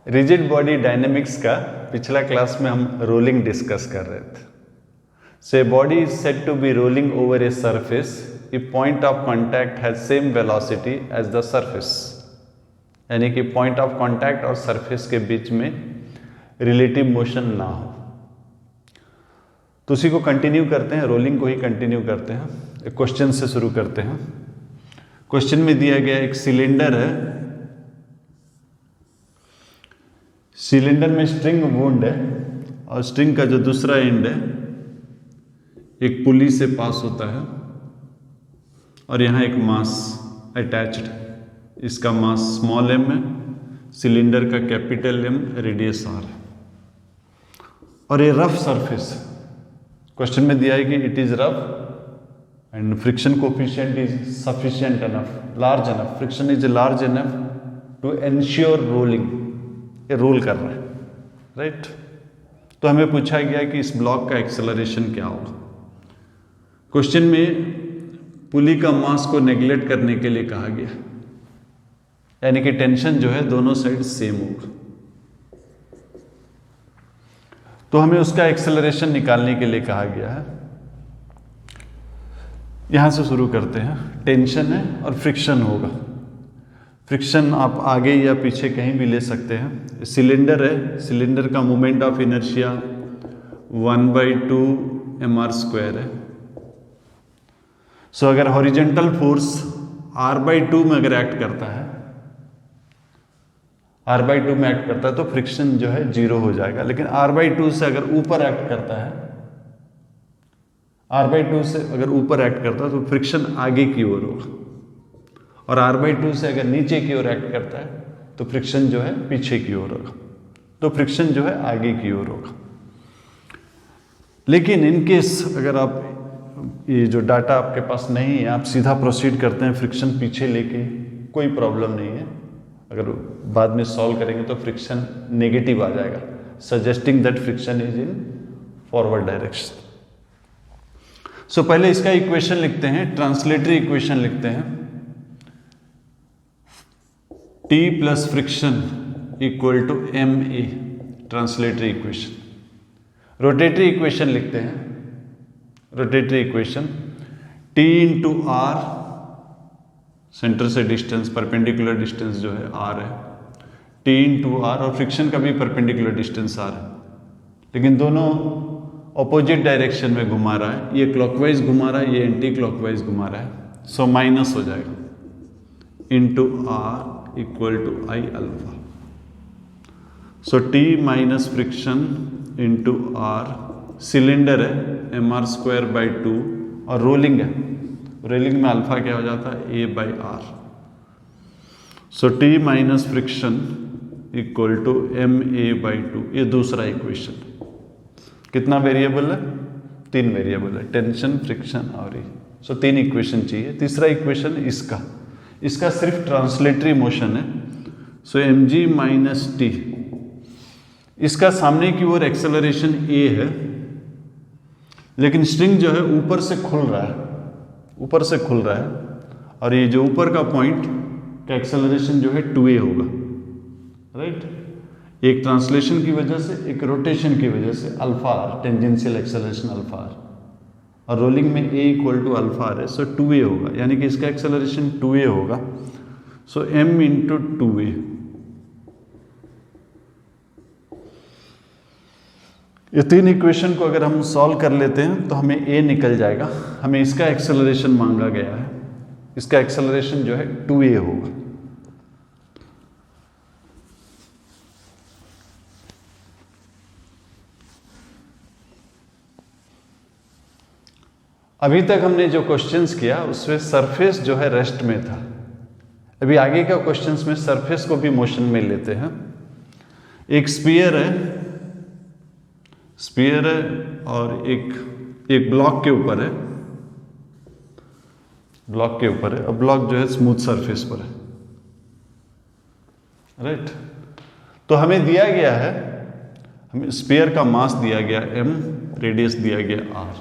Rigid body dynamics का पिछला class में हम रोलिंग डिस्कस कर रहे थे। से body is said to be rolling over a surface if point of contact has same velocity as the surface, यानी कि पॉइंट ऑफ कांटेक्ट और सरफेस के बीच में रिलेटिव मोशन ना हो। तो उसी को कंटिन्यू करते हैं, रोलिंग को ही कंटिन्यू करते हैं। एक क्वेश्चन से शुरू करते हैं। क्वेश्चन में दिया गया एक सिलेंडर है, सिलेंडर में स्ट्रिंग वुंड है और स्ट्रिंग का जो दूसरा एंड है एक पुली से पास होता है और यहाँ एक मास अटैच्ड है। इसका मास स्मॉल m है, सिलेंडर का कैपिटल M, रेडियस r है और ये रफ सरफेस है। क्वेश्चन में दिया है कि it is rough and friction coefficient is sufficient enough, large enough, friction is large enough to ensure rolling. ये रोल कर रहा है, राइट। तो हमें पूछा गया कि इस ब्लॉक का एक्सेलरेशन क्या होगा। क्वेश्चन में पुली का मास को नेग्लेक्ट करने के लिए कहा गया, यानी कि टेंशन जो है दोनों साइड सेम होगा। तो हमें उसका एक्सेलरेशन निकालने के लिए कहा गया है। यहां से शुरू करते हैं। टेंशन है और फ्रिक्शन होगा। फ्रिक्शन आप आगे या पीछे कहीं भी ले सकते हैं। सिलेंडर है, सिलेंडर का मोमेंट ऑफ इनर्शिया 1/2 mr² है। सो अगर हॉरिजेंटल फोर्स r/2 में अगर एक्ट करता है, r/2 में एक्ट करता है तो फ्रिक्शन जो है 0 हो जाएगा। लेकिन r/2 से अगर ऊपर एक्ट करता है, r/2 से अगर ऊपर एक्ट करता है तो फ्रिक्शन आगे की ओर होगा और r/2 से अगर नीचे की ओर एक्ट करता है तो फ्रिक्शन जो है पीछे की ओर होगा। तो फ्रिक्शन जो है आगे की ओर होगा। लेकिन इन केस अगर आप ये जो डाटा आपके पास नहीं है, आप सीधा प्रोसीड करते हैं फ्रिक्शन पीछे लेके, कोई प्रॉब्लम नहीं है। अगर बाद में सॉल्व करेंगे तो फ्रिक्शन नेगेटिव आ जाएगा, suggesting that friction is in forward direction. So पहले इसका इक्वेशन लिखते हैं, ट्रांसलेटरी इक्वेशन लिखते हैं। T plus friction equal to ma, translatory equation. Rotatory equation लिखते हैं। Rotatory equation T into r, centre से डिस्टेंस, परपेंडिकुलर डिस्टेंस जो है r है, T इंटू r, और फ्रिक्शन का भी परपेंडिकुलर डिस्टेंस r है, लेकिन दोनों ऑपोजिट डायरेक्शन में घुमा रहा है। ये क्लॉकवाइज घुमा रहा है, ये एंटी क्लॉकवाइज घुमा रहा है। सो माइनस हो जाएगा into r equal to I alpha. So T minus friction into r, cylinder है mr²/2 और रोलिंग है, रोलिंग में अल्फा क्या हो जाता है a/r। So T minus friction equal to ma/2। ये दूसरा इक्वेशन। कितना वेरिएबल है? 3 वेरिएबल है, टेंशन, फ्रिक्शन और ये। सो 3 इक्वेशन चाहिए। तीसरा इक्वेशन इसका सिर्फ ट्रांसलेटरी मोशन है। सो mg माइनस टी, इसका सामने की ओर एक्सेलरेशन a है, लेकिन स्ट्रिंग जो है ऊपर से खुल रहा है, ऊपर से खुल रहा है और ये जो ऊपर का पॉइंट का एक्सेलरेशन जो है 2a होगा, राइट। एक ट्रांसलेशन की वजह से, एक रोटेशन की वजह से alpha R, tangential acceleration alpha R, और रोलिंग में a equal to alpha R है। सो 2a होगा, यानी कि इसका एक्सेलरेशन 2a होगा। सो m इंटू 2a। ये 3 इक्वेशन को अगर हम सॉल्व कर लेते हैं तो हमें a निकल जाएगा। हमें इसका एक्सेलरेशन मांगा गया है, इसका एक्सेलरेशन जो है 2a होगा। अभी तक हमने जो क्वेश्चंस किया उसमें सरफेस जो है रेस्ट में था। अभी आगे का क्वेश्चंस में सरफेस को भी मोशन में लेते हैं। एक स्फीयर है, स्फीयर है और एक ब्लॉक के ऊपर है, ब्लॉक के ऊपर है, और ब्लॉक जो है स्मूथ सरफेस पर है, राइट। तो हमें दिया गया है, हमें स्फीयर का मास दिया गया m, रेडियस दिया गया r,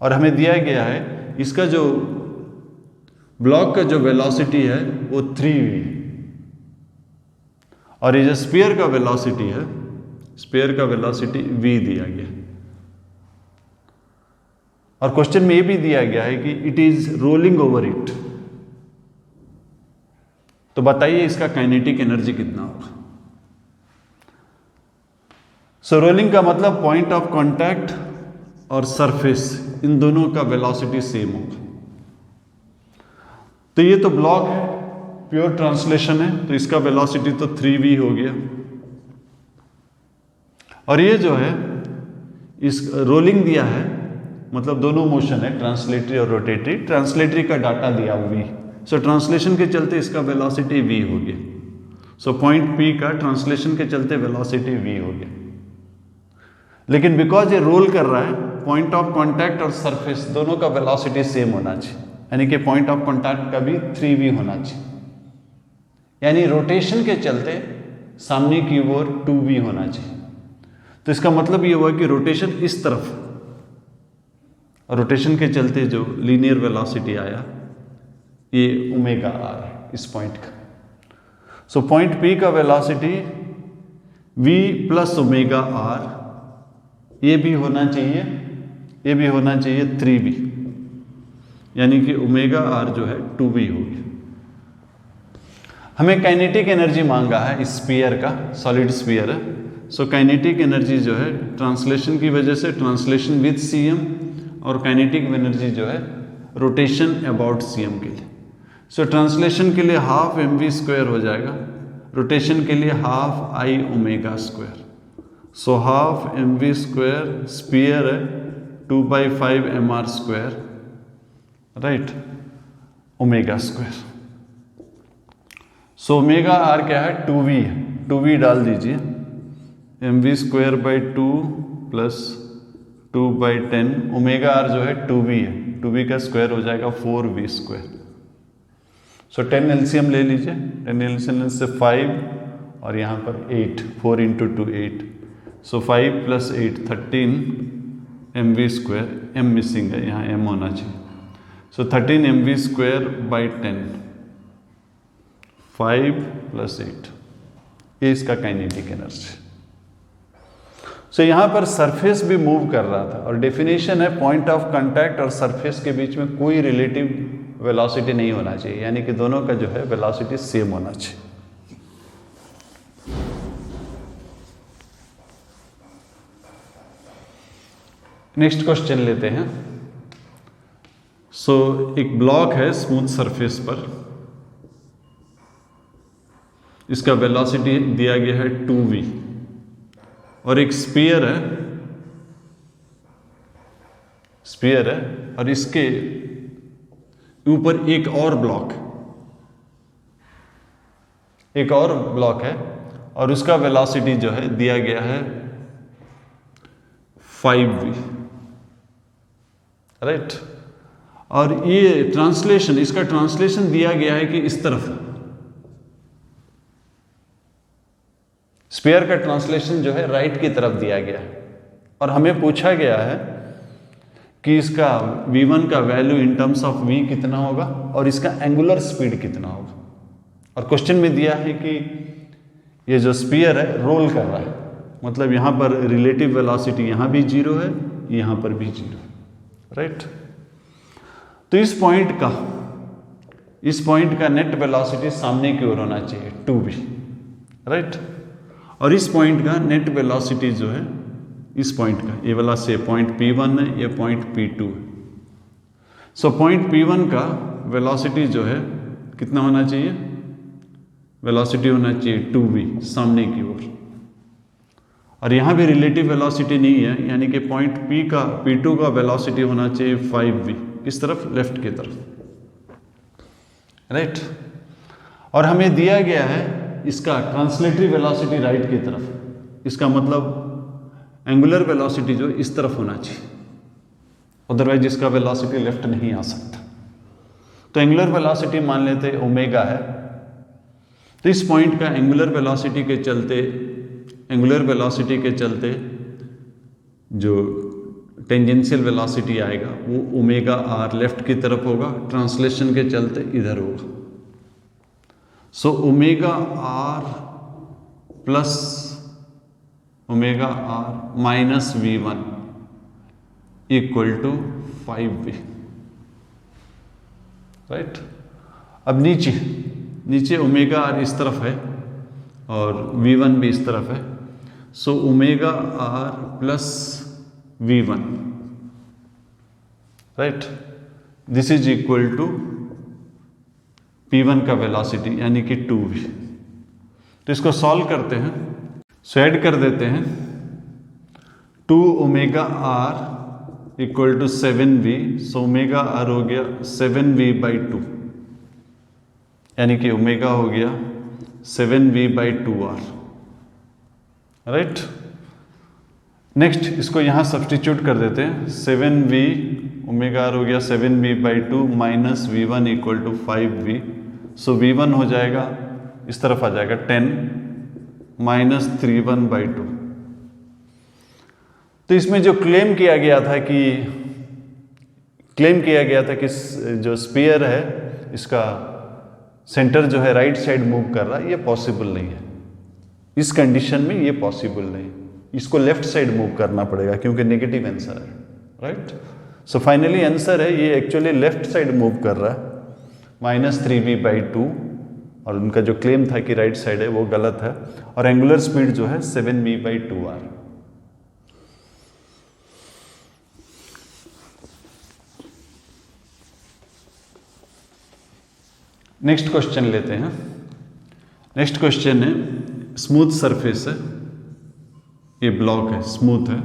और हमें दिया गया है इसका जो ब्लॉक का जो वेलोसिटी है वो 3v, और ये जो स्फीयर का वेलोसिटी है, स्फीयर का वेलोसिटी v दिया गया है। और क्वेश्चन में ये भी दिया गया है कि it is rolling over it. तो बताइए इसका काइनेटिक एनर्जी कितना होगा। सो रोलिंग का मतलब पॉइंट ऑफ कांटेक्ट और सरफेस, इन दोनों का वेलोसिटी सेम होगा। तो ये तो ब्लॉक है, प्योर ट्रांसलेशन है, तो इसका वेलोसिटी तो 3v हो गया। और ये जो है इस रोलिंग दिया है, मतलब दोनों मोशन है, ट्रांसलेटरी और रोटेटरी। ट्रांसलेटरी का डाटा दिया v, सो ट्रांसलेशन के चलते इसका वेलोसिटी v हो गया। सो पॉइंट P का ट्रांसलेशन के चलते वेलोसिटी v हो गया। लेकिन बिकॉज ये रोल कर रहा है, पॉइंट ऑफ कांटेक्ट और सरफेस दोनों का वेलोसिटी सेम होना चाहिए, यानी कि पॉइंट ऑफ कांटेक्ट का भी 3v होना चाहिए। यानी रोटेशन के चलते सामने की ओर 2v होना चाहिए। तो इसका मतलब ये हुआ कि रोटेशन इस तरफ, और रोटेशन के चलते जो लीनियर वेलोसिटी आया ये ओमेगा आर है इस पॉइंट का। सो पॉइंट P का velocity v plus omega R, ये भी होना चाहिए, ये भी होना चाहिए 3v, यानी कि ओमेगा आर जो है 2v होगी। हमें काइनेटिक एनर्जी मांगा है इस स्फीयर का, सॉलिड स्फीयर है। सो काइनेटिक एनर्जी जो है ट्रांसलेशन की वजह से, ट्रांसलेशन विद cm, और काइनेटिक एनर्जी जो है रोटेशन अबाउट cm के लिए। सो ट्रांसलेशन के लिए हाफ mv² हो जाएगा, रोटेशन के लिए half I omega square. So half mv², sphere है 2/5 mr², right, omega square. So omega R क्या है, 2v है, 2v डाल दीजिए, mv²/2 प्लस 2/10, ओमेगा आर जो है 2v है, 2v का स्क्वायर हो जाएगा 4v²। सो 10 एलसीएम ले लीजिए, 10 एलसीएम से 5 और यहाँ पर 8, 4 × 2 8, सो 5 + 8 13 mv², m मिसिंग है, यहाँ m होना चाहिए। सो 13 mv²/10, 5 + 8, ये इसका काइनेटिक एनर्जी। सो यहाँ पर सरफेस भी मूव कर रहा था, और डेफिनेशन है पॉइंट ऑफ कांटेक्ट और सरफेस के बीच में कोई रिलेटिव वेलोसिटी नहीं होना चाहिए, यानी कि दोनों का जो है वेलोसिटी सेम होना चाहिए। नेक्स्ट क्वेश्चन लेते हैं। सो एक ब्लॉक है स्मूथ सरफेस पर, इसका वेलोसिटी दिया गया है 2v, और एक स्फीयर है, और इसके ऊपर एक और ब्लॉक है, और उसका वेलोसिटी जो है दिया गया है 5v, राइट। और ये ट्रांसलेशन, इसका ट्रांसलेशन दिया गया है कि इस तरफ, स्फीयर का ट्रांसलेशन जो है राइट की तरफ दिया गया है, और हमें पूछा गया है कि इसका v1 का value in terms of v कितना होगा और इसका एंगुलर स्पीड कितना होगा। और क्वेश्चन में दिया है कि ये जो स्फीयर है रोल कर रहा है, मतलब यहाँ पर रिलेटिव वेलोसिटी यहाँ भी 0 है, यहाँ पर भी 0 है, राइट। तो इस पॉइंट का नेट वेलोसिटी सामने की ओर होना चाहिए 2v, राइट। और इस पॉइंट का नेट वेलोसिटी जो है, इस पॉइंट का, ये वाला से पॉइंट P1 है, ये पॉइंट P2 है। सो पॉइंट P1 का वेलोसिटी जो है कितना होना चाहिए, वेलोसिटी होना चाहिए 2v सामने की ओर, और यहाँ भी रिलेटिव वेलोसिटी नहीं है, यानी कि पॉइंट P2 का वेलोसिटी होना चाहिए 5v, इस तरफ, लेफ्ट की तरफ, राइट। और हमें दिया गया है इसका ट्रांसलेटरी वेलोसिटी राइट की तरफ, इसका मतलब एंगुलर वेलोसिटी जो इस तरफ होना चाहिए, अदरवाइज इसका वेलोसिटी लेफ्ट नहीं आ सकता। तो एंगुलर वेलोसिटी मान लेते ओमेगा है, तो इस पॉइंट का एंगुलर वेलोसिटी के चलते जो टेंजेंशियल वेलोसिटी आएगा वो ओमेगा आर लेफ्ट की तरफ होगा, ट्रांसलेशन के चलते इधर होगा। So omega R plus omega R minus V1 equal to 5V, right. अब नीचे ओमेगा आर इस तरफ है और V1 भी इस तरफ है, so omega R plus V1, right, this is equal to P1 का वेलोसिटी यानी कि 2V। तो इसको सॉल्व करते हैं, सो ऐड कर देते हैं 2 omega R equal to 7V, so omega R हो गया 7V/2 यानी कि ओमेगा हो गया 7V/2R, राइट। नेक्स्ट इसको यहां सब्सटीट्यूट कर देते हैं, 7V ओमेगा आर हो गया 7V/2 minus V1 equal to 5V, so V1 हो जाएगा इस तरफ आ जाएगा 10 माइनस 3/2। तो इसमें जो क्लेम किया गया था कि जो स्फीयर है इसका सेंटर जो है राइट साइड मूव कर रहा है, ये पॉसिबल नहीं है। इस कंडीशन में ये पॉसिबल नहीं, इसको लेफ्ट साइड मूव करना पड़ेगा क्योंकि नेगेटिव आंसर है, राइट। सो फाइनली आंसर है ये एक्चुअली लेफ्ट साइड मूव कर रहा है माइनस 3V/2, और उनका जो क्लेम था कि राइट साइड है वो गलत है, और एंगुलर स्पीड जो है 7V/2R। नेक्स्ट क्वेश्चन लेते हैं। नेक्स्ट क्वेश्चन है, स्मूथ सरफेस है, ये ब्लॉक है, स्मूथ है,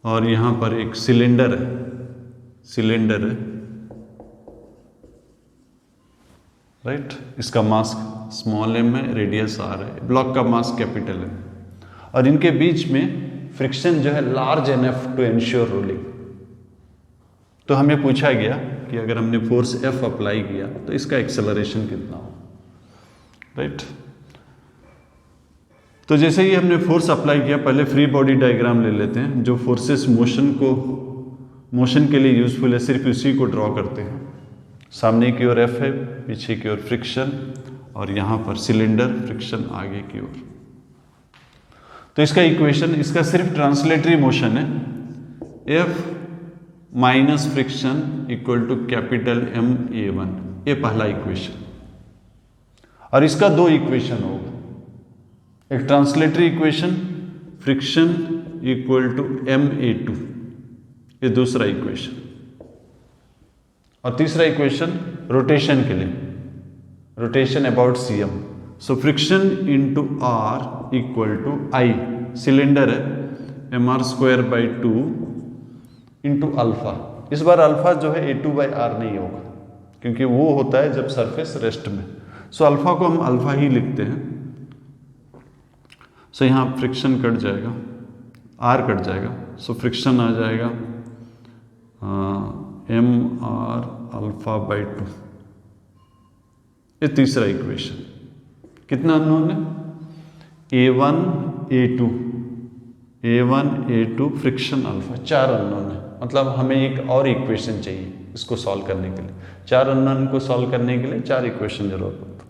और यहां पर एक सिलेंडर है, राइट। इसका मास स्मॉल m है, रेडियस r है, ब्लॉक का मास कैपिटल है, और इनके बीच में फ्रिक्शन जो है large enough to ensure rolling. तो हमें पूछा गया कि अगर हमने फोर्स F अप्लाई किया तो इसका एक्सेलरेशन कितना हो, राइट। तो जैसे ही हमने फोर्स अप्लाई किया, पहले फ्री बॉडी डायग्राम ले लेते हैं। जो फोर्सेस मोशन के लिए यूजफुल है सिर्फ उसी को ड्रॉ करते हैं। सामने की ओर F है, पीछे की ओर फ्रिक्शन, और यहां पर सिलेंडर, फ्रिक्शन आगे की ओर। तो इसका इक्वेशन, इसका सिर्फ ट्रांसलेटरी मोशन है, F minus friction equal to capital MA1, ये पहला इक्वेशन। और इसका दो इक्वेशन होगा, एक translatory equation friction equal to MA2, ये दूसरा इक्वेशन, और तीसरा इक्वेशन रोटेशन के लिए, rotation about CM। So friction into R equal to I, cylinder है, mr²/2 इंटू अल्फा। इस बार अल्फा जो है A2/R नहीं होगा क्योंकि वो होता है जब सरफेस रेस्ट में। सो अल्फा को हम अल्फा ही लिखते हैं। सो यहाँ फ्रिक्शन कट जाएगा, R कट जाएगा, सो फ्रिक्शन आ जाएगा mR∝/2। ये तीसरा इक्वेशन। कितना अननोन है? A1 A2 friction alpha, 4 unknown है। मतलब हमें एक और इक्वेशन चाहिए इसको सॉल्व करने के लिए। 4 अननोन को सॉल्व करने के लिए 4 इक्वेशन जरूरत होता।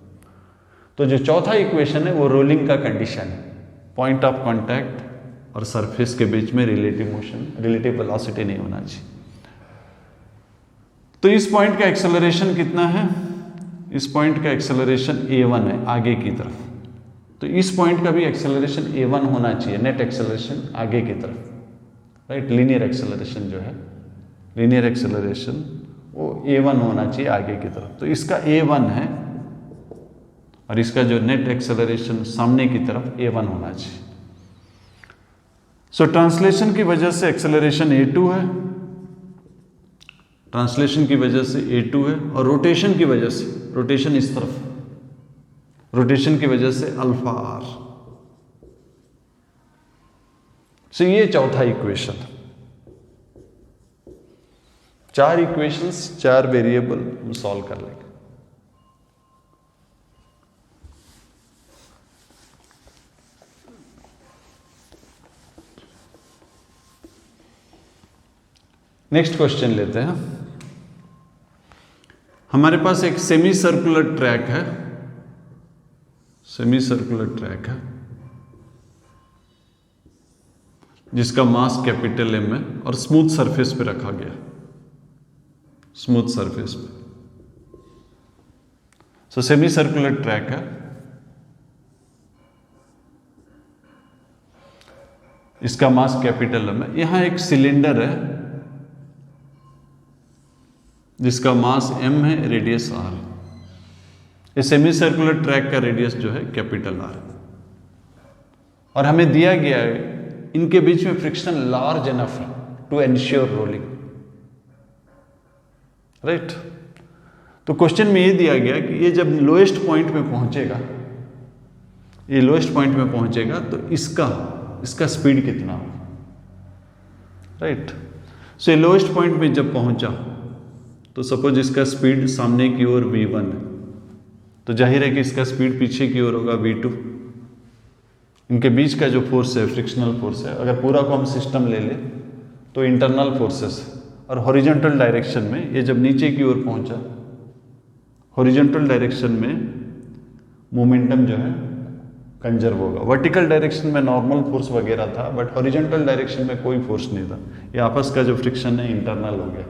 तो जो चौथा इक्वेशन है वो रोलिंग का कंडीशन है, पॉइंट ऑफ कांटेक्ट और सरफेस के बीच में रिलेटिव मोशन, रिलेटिव वेलोसिटी नहीं होना चाहिए। तो इस पॉइंट का एक्सेलरेशन कितना है? इस पॉइंट का एक्सेलरेशन A1 है, आगे की तरफ। तो इस पॉइंट का भी एक्सेलरेशन A1 होना चाहिए, नेट एक्सेलरेशन आगे की तरफ, राइट। लीनियर एक्सेलरेशन जो है, लीनियर एक्सेलरेशन वो A1 होना चाहिए आगे की तरफ। तो इसका A1 है और इसका जो नेट एक्सेलरेशन सामने की तरफ A1 होना चाहिए। सो ट्रांसलेशन की वजह से एक्सेलरेशन A2 है, ट्रांसलेशन की वजह से A2 है, और रोटेशन की वजह से, रोटेशन इस तरफ, रोटेशन की वजह से अल्फा R। सो ये चौथा इक्वेशन। 4 इक्वेशंस, 4 वेरिएबल हम सॉल्व कर लेंगे। नेक्स्ट क्वेश्चन लेते हैं। हमारे पास एक सेमी सर्कुलर ट्रैक है सेमी सर्कुलर ट्रैक है जिसका मास कैपिटल एम है और स्मूथ सरफेस पे रखा गया, स्मूथ सरफेस पे। सो सेमी सर्कुलर ट्रैक है, इसका मास कैपिटल एम है। यहां एक सिलेंडर है जिसका मास m है, रेडियस r। ये सेमी सर्कुलर ट्रैक का रेडियस जो है कैपिटल R है और हमें दिया गया है इनके बीच में फ्रिक्शन लार्ज एनफ है टू एंश्योर रोलिंग, राइट। तो क्वेश्चन में ये दिया गया कि ये जब लोएस्ट पॉइंट में पहुंचेगा, ये लोएस्ट पॉइंट में पहुंचेगा तो इसका स्पीड कितना होगा, राइट। सो ये लोएस्ट पॉइंट में जब पहुंचा तो सपोज इसका स्पीड सामने की ओर v1 है, तो जाहिर है कि इसका स्पीड पीछे की ओर होगा v2। इनके बीच का जो फोर्स है फ्रिक्शनल फोर्स है, अगर पूरा को हम सिस्टम ले ले तो इंटरनल फोर्सेस है और हॉरिजॉन्टल डायरेक्शन में ये जब नीचे की ओर पहुंचा, हॉरिजॉन्टल डायरेक्शन में मोमेंटम जो है कंजर्व होगा। वर्टिकल डायरेक्शन में नॉर्मल फोर्स वगैरह था बट हॉरिजॉन्टल डायरेक्शन में कोई फोर्स नहीं था, ये आपस का जो फ्रिक्शन है इंटरनल हो गया,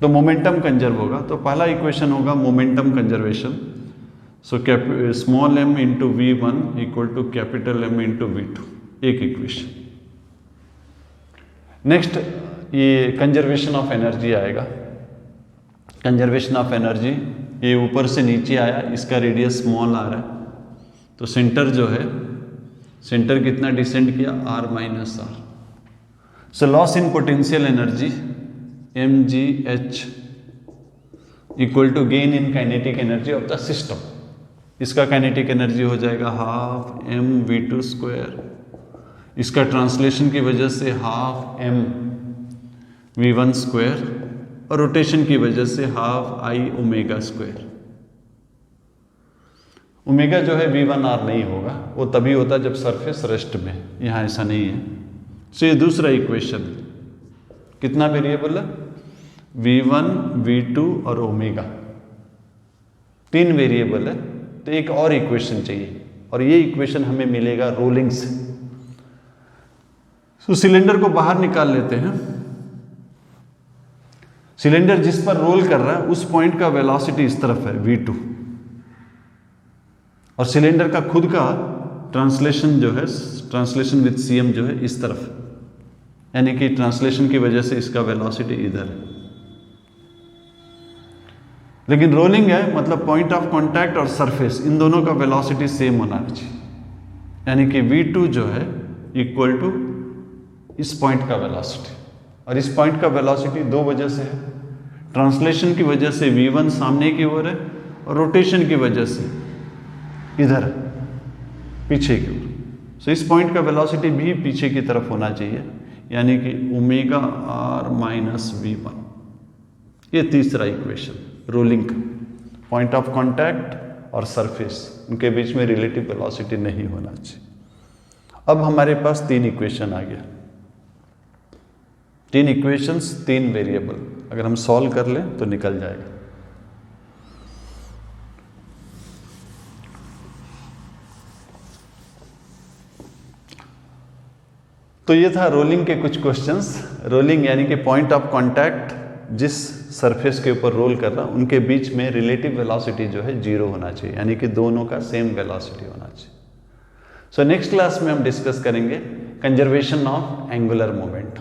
तो मोमेंटम कंजर्व होगा। तो पहला इक्वेशन होगा momentum conservation. So small m into v1 equal to capital M into v2, एक इक्वेशन। नेक्स्ट ये कंजर्वेशन ऑफ एनर्जी आएगा। कंजर्वेशन ऑफ एनर्जी, ये ऊपर से नीचे आया, इसका रेडियस स्मॉल आ रहा है, तो सेंटर जो है, सेंटर कितना डिसेंड किया, r minus r। So loss in potential energy mgh equal to gain in kinetic energy of the system. इसका काइनेटिक एनर्जी हो जाएगा हाफ m v2 स्क्वायर, इसका ट्रांसलेशन की वजह से हाफ m v1 स्क्वायर और रोटेशन की वजह से half i omega square. Omega जो है v1r नहीं होगा, वो तभी होता जब सरफेस रेस्ट में, यहाँ ऐसा नहीं है। सो ये दूसरा इक्वेशन, कितना वेरिएबल है, v1 v2 और ओमेगा, तीन वेरिएबल है। तो एक और इक्वेशन चाहिए और ये इक्वेशन हमें मिलेगा रोलिंग से। तो सिलेंडर को बाहर निकाल लेते हैं। सिलेंडर जिस पर रोल कर रहा है उस पॉइंट का वेलोसिटी इस तरफ है v2 और सिलेंडर का खुद का ट्रांसलेशन जो है, ट्रांसलेशन विद cm जो है इस तरफ, यानी कि ट्रांसलेशन की वजह से इसका वेलोसिटी इधर है। लेकिन रोलिंग है मतलब पॉइंट ऑफ कांटेक्ट और सरफेस इन दोनों का वेलोसिटी सेम होना चाहिए, यानी कि v2 जो है इक्वल टू इस पॉइंट का वेलोसिटी, और इस पॉइंट का वेलोसिटी दो वजह से है। ट्रांसलेशन की वजह से v1 सामने की ओर है और रोटेशन की वजह से इधर है, पीछे की ओर। सो इस पॉइंट का वेलोसिटी भी पीछे की तरफ होना चाहिए, यानी कि ओमेगा r माइनस v1। ये तीसरा इक्वेशन रोलिंग का, पॉइंट ऑफ कांटेक्ट और सरफेस उनके बीच में रिलेटिव वेलोसिटी नहीं होना चाहिए। अब हमारे पास तीन इक्वेशन आ गया, तीन इक्वेशंस, तीन वेरिएबल, अगर हम सॉल्व कर लें तो निकल जाएगा। तो ये था रोलिंग के कुछ क्वेश्चंस। रोलिंग यानी कि पॉइंट ऑफ कांटेक्ट जिस सरफेस के ऊपर रोल कर रहा, उनके बीच में रिलेटिव वेलोसिटी जो है जीरो होना चाहिए, यानी कि दोनों का सेम वेलोसिटी होना चाहिए। सो नेक्स्ट क्लास में हम डिस्कस करेंगे कंजर्वेशन ऑफ एंगुलर मोमेंट।